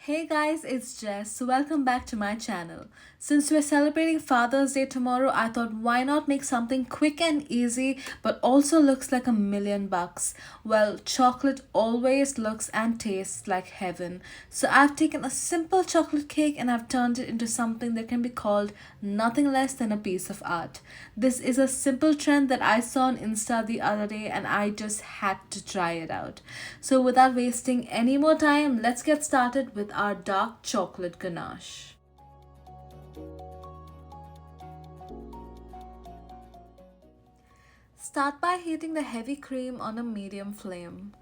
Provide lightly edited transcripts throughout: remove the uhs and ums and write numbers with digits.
Hey guys, it's Jess. Welcome back to my channel. Since we're celebrating Father's Day tomorrow, I thought why not make something quick and easy but also looks like $1,000,000. Well, chocolate always looks and tastes like heaven. So I've taken a simple chocolate cake and I've turned it into something that can be called nothing less than a piece of art. This is a simple trend that I saw on Insta the other day and I just had to try it out. So without wasting any more time, let's get started with our dark chocolate ganache. Start by heating the heavy cream on a medium flame.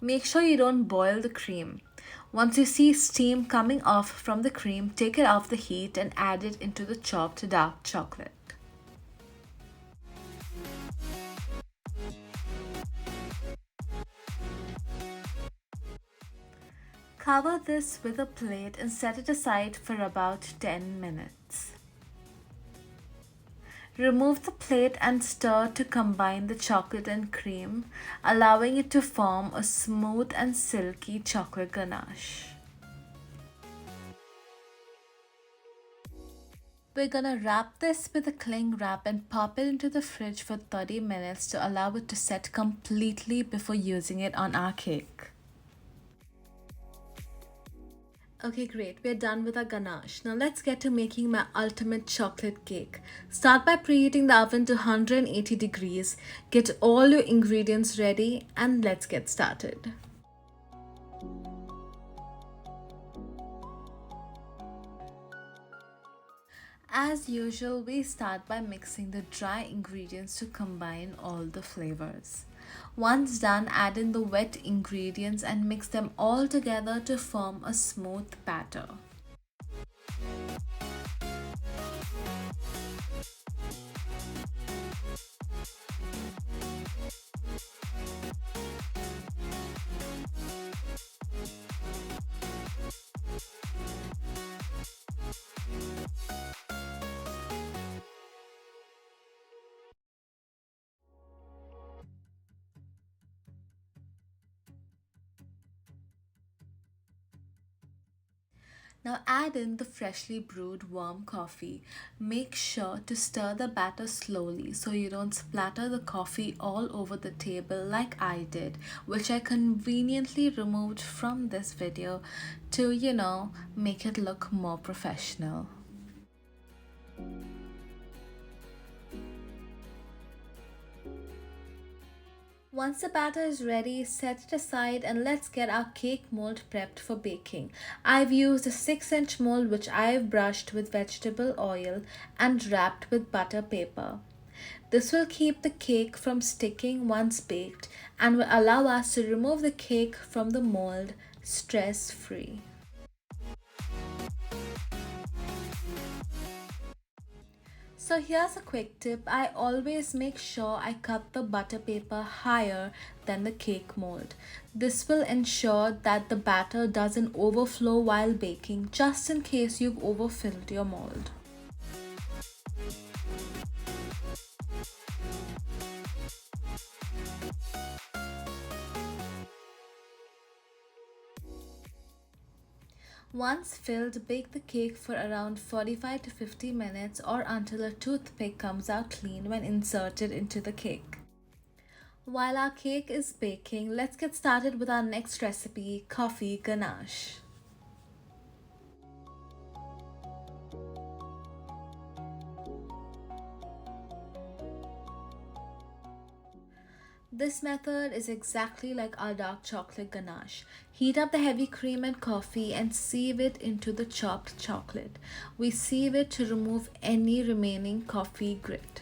Make sure you don't boil the cream. Once you see steam coming off from the cream, take it off the heat and add it into the chopped dark chocolate. Cover this with a plate and set it aside for about 10 minutes. Remove the plate and stir to combine the chocolate and cream, allowing it to form a smooth and silky chocolate ganache. We're gonna wrap this with a cling wrap and pop it into the fridge for 30 minutes to allow it to set completely before using it on our cake. Okay, great. We're done with our ganache. Now let's get to making my ultimate chocolate cake. Start by preheating the oven to 180 degrees. Get all your ingredients ready and let's get started. As usual, we start by mixing the dry ingredients to combine all the flavors. Once done, add in the wet ingredients and mix them all together to form a smooth batter. Now add in the freshly brewed warm coffee. Make sure to stir the batter slowly so you don't splatter the coffee all over the table like I did, which I conveniently removed from this video to, make it look more professional. Once the batter is ready, set it aside and let's get our cake mold prepped for baking. I've used a 6-inch mold which I've brushed with vegetable oil and wrapped with butter paper. This will keep the cake from sticking once baked and will allow us to remove the cake from the mold stress-free. So here's a quick tip. I always make sure I cut the butter paper higher than the cake mold. This will ensure that the batter doesn't overflow while baking, just in case you've overfilled your mold. Once filled, bake the cake for around 45 to 50 minutes or until a toothpick comes out clean when inserted into the cake. While our cake is baking, let's get started with our next recipe, coffee ganache. This method is exactly like our dark chocolate ganache. Heat up the heavy cream and coffee and sieve it into the chopped chocolate. We sieve it to remove any remaining coffee grit.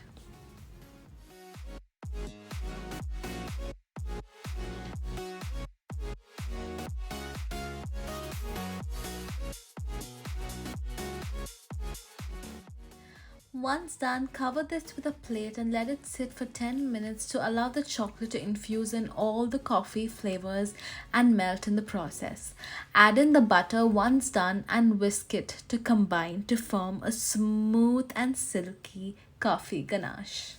Once done, cover this with a plate and let it sit for 10 minutes to allow the chocolate to infuse in all the coffee flavors and melt in the process. Add in the butter once done and whisk it to combine to form a smooth and silky coffee ganache.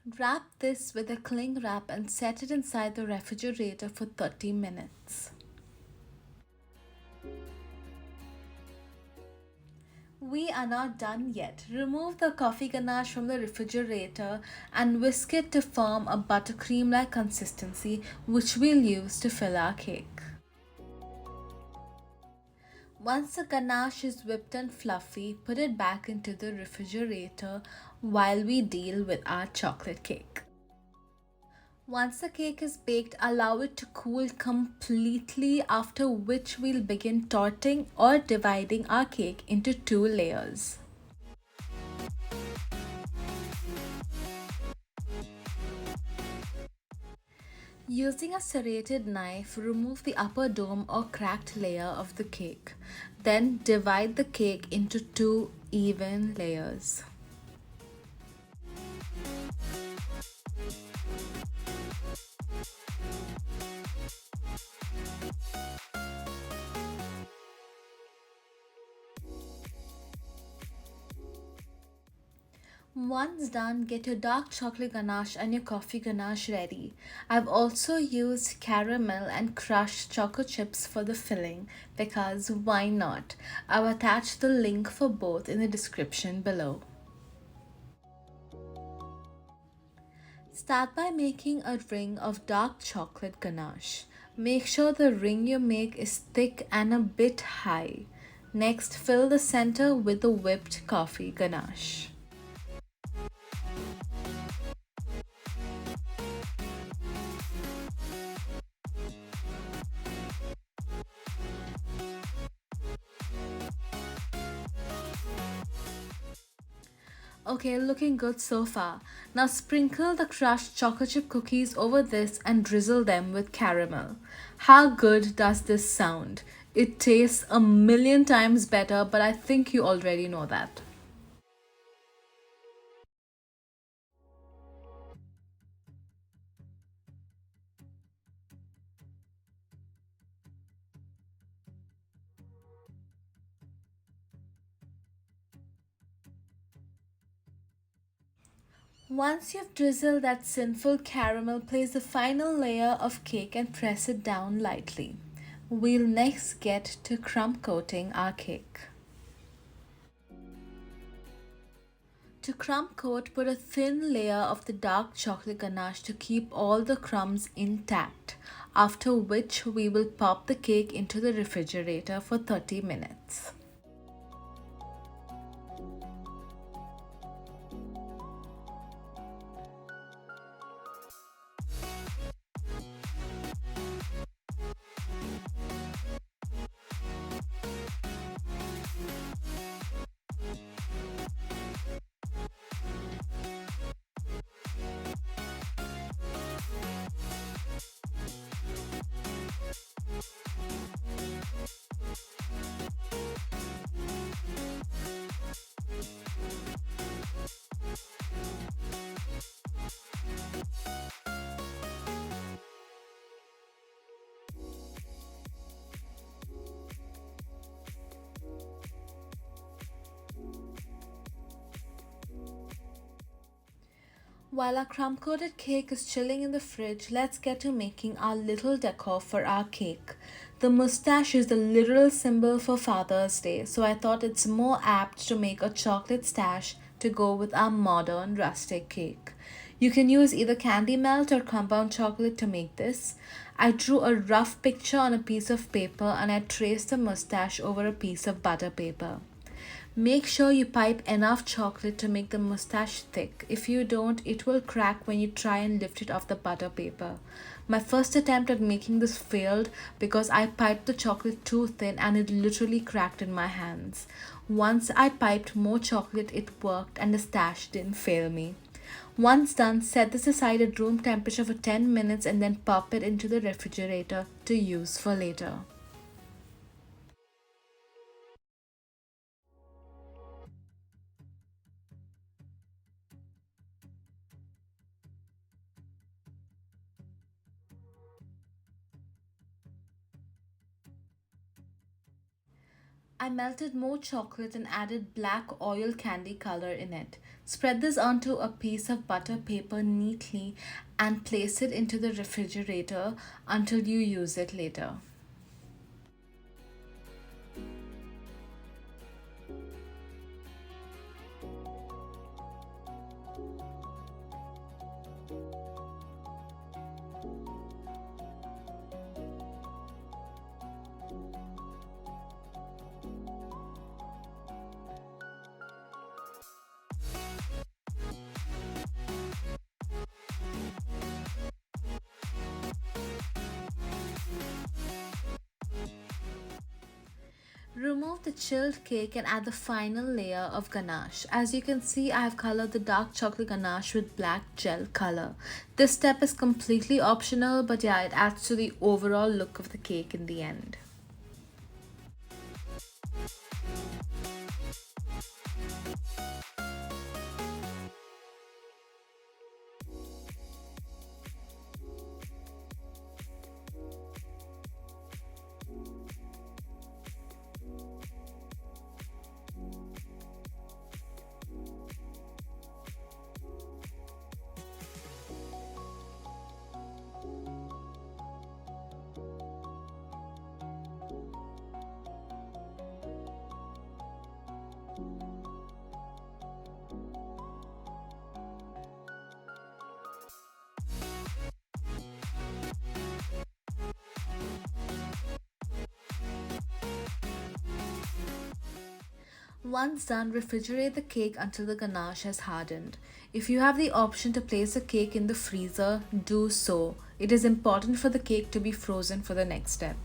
Wrap this with a cling wrap and set it inside the refrigerator for 30 minutes. We are not done yet. Remove the coffee ganache from the refrigerator and whisk it to form a buttercream like consistency, which we'll use to fill our cake. Once the ganache is whipped and fluffy, put it back into the refrigerator while we deal with our chocolate cake. Once the cake is baked, allow it to cool completely, after which we'll begin torting or dividing our cake into two layers. Using a serrated knife, remove the upper dome or cracked layer of the cake. Then divide the cake into two even layers. Once done, get your dark chocolate ganache and your coffee ganache ready. I've also used caramel and crushed chocolate chips for the filling because why not? I've attached the link for both in the description below. Start by making a ring of dark chocolate ganache. Make sure the ring you make is thick and a bit high. Next, fill the center with the whipped coffee ganache. Okay, looking good so far. Now sprinkle the crushed chocolate chip cookies over this and drizzle them with caramel. How good does this sound? It tastes a million times better, but I think you already know that. Once you've drizzled that sinful caramel, place the final layer of cake and press it down lightly. We'll next get to crumb coating our cake. To crumb coat, put a thin layer of the dark chocolate ganache to keep all the crumbs intact, after which we will pop the cake into the refrigerator for 30 minutes. While our crumb coated cake is chilling in the fridge, let's get to making our little decor for our cake. The mustache is the literal symbol for Father's Day, so I thought it's more apt to make a chocolate stash to go with our modern rustic cake. You can use either candy melt or compound chocolate to make this. I drew a rough picture on a piece of paper and I traced the mustache over a piece of butter paper. Make sure you pipe enough chocolate to make the mustache thick. If you don't, it will crack when you try and lift it off the butter paper. My first attempt at making this failed because I piped the chocolate too thin and it literally cracked in my hands. Once I piped more chocolate, it worked and the stash didn't fail me. Once done, set this aside at room temperature for 10 minutes and then pop it into the refrigerator to use for later. I melted more chocolate and added black oil candy color in it. Spread this onto a piece of butter paper neatly and place it into the refrigerator until you use it later. Remove the chilled cake and add the final layer of ganache. As you can see, I have colored the dark chocolate ganache with black gel color. This step is completely optional, but yeah, it adds to the overall look of the cake in the end. Once done, refrigerate the cake until the ganache has hardened. If you have the option to place the cake in the freezer, do so. It is important for the cake to be frozen for the next step.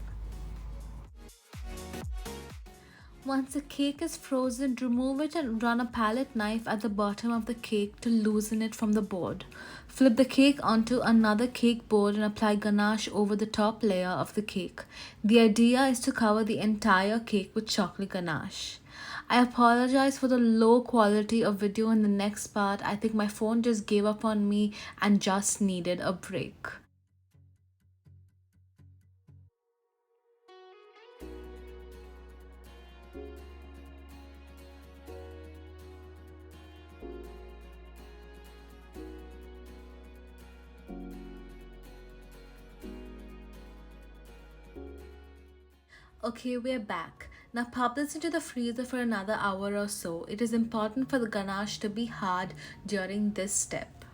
Once the cake is frozen, remove it and run a palette knife at the bottom of the cake to loosen it from the board. Flip the cake onto another cake board and apply ganache over the top layer of the cake. The idea is to cover the entire cake with chocolate ganache. I apologize for the low quality of video in the next part. I think my phone just gave up on me and just needed a break. Okay, we're back. Now pop this into the freezer for another hour or so. It is important for the ganache to be hard during this step.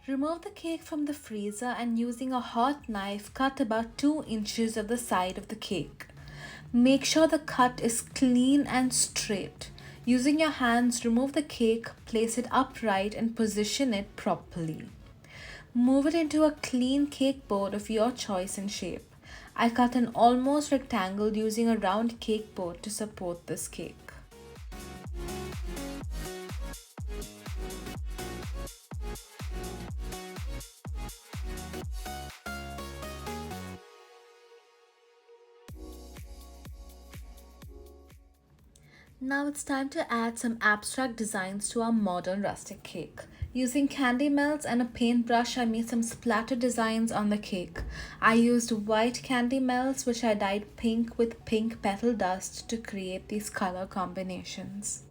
Remove the cake from the freezer and using a hot knife, cut about 2 inches of the side of the cake. Make sure the cut is clean and straight. Using your hands, remove the cake, place it upright and position it properly. Move it into a clean cake board of your choice and shape. I cut an almost rectangle using a round cake board to support this cake. Now it's time to add some abstract designs to our modern rustic cake. Using candy melts and a paintbrush, I made some splatter designs on the cake. I used white candy melts which I dyed pink with pink petal dust to create these color combinations.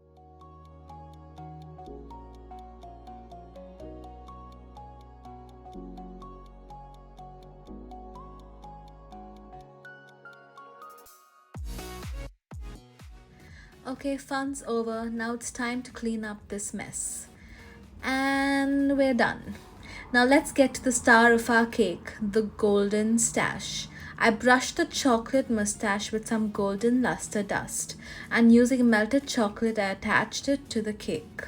Okay, fun's over. Now it's time to clean up this mess. And we're done. Now let's get to the star of our cake, the golden stash. I brushed the chocolate mustache with some golden luster dust, and using melted chocolate I attached it to the cake.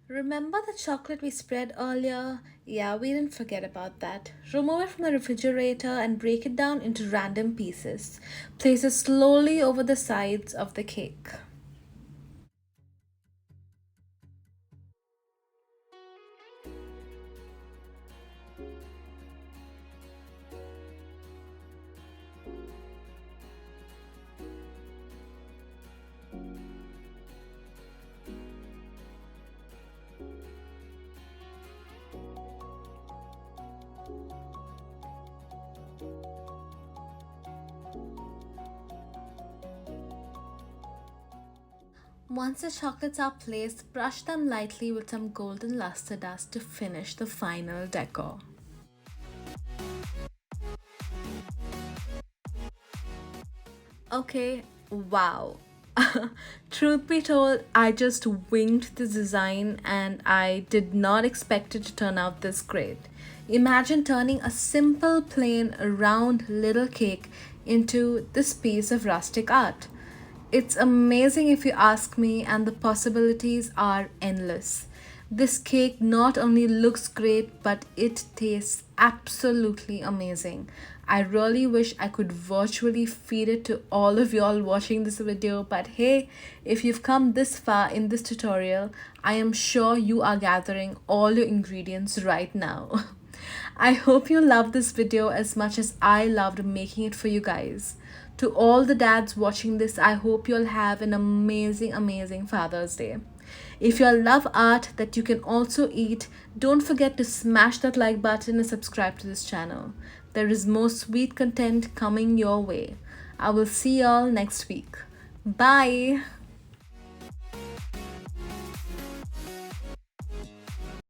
Remember the chocolate we spread earlier? Yeah, we didn't forget about that. Remove it from the refrigerator and break it down into random pieces. Place it slowly over the sides of the cake. Once the chocolates are placed, brush them lightly with some golden luster dust to finish the final decor. Okay, wow. Truth be told, I just winged this design and I did not expect it to turn out this great. Imagine turning a simple, plain, round little cake into this piece of rustic art. It's amazing if you ask me, and the possibilities are endless. This cake not only looks great, but it tastes absolutely amazing. I really wish I could virtually feed it to all of y'all watching this video, but hey, if you've come this far in this tutorial, I am sure you are gathering all your ingredients right now. I hope you loved this video as much as I loved making it for you guys. To all the dads watching this, I hope you'll have an amazing, amazing Father's Day. If you love art that you can also eat, don't forget to smash that like button and subscribe to this channel. There is more sweet content coming your way. I will see y'all next week. Bye!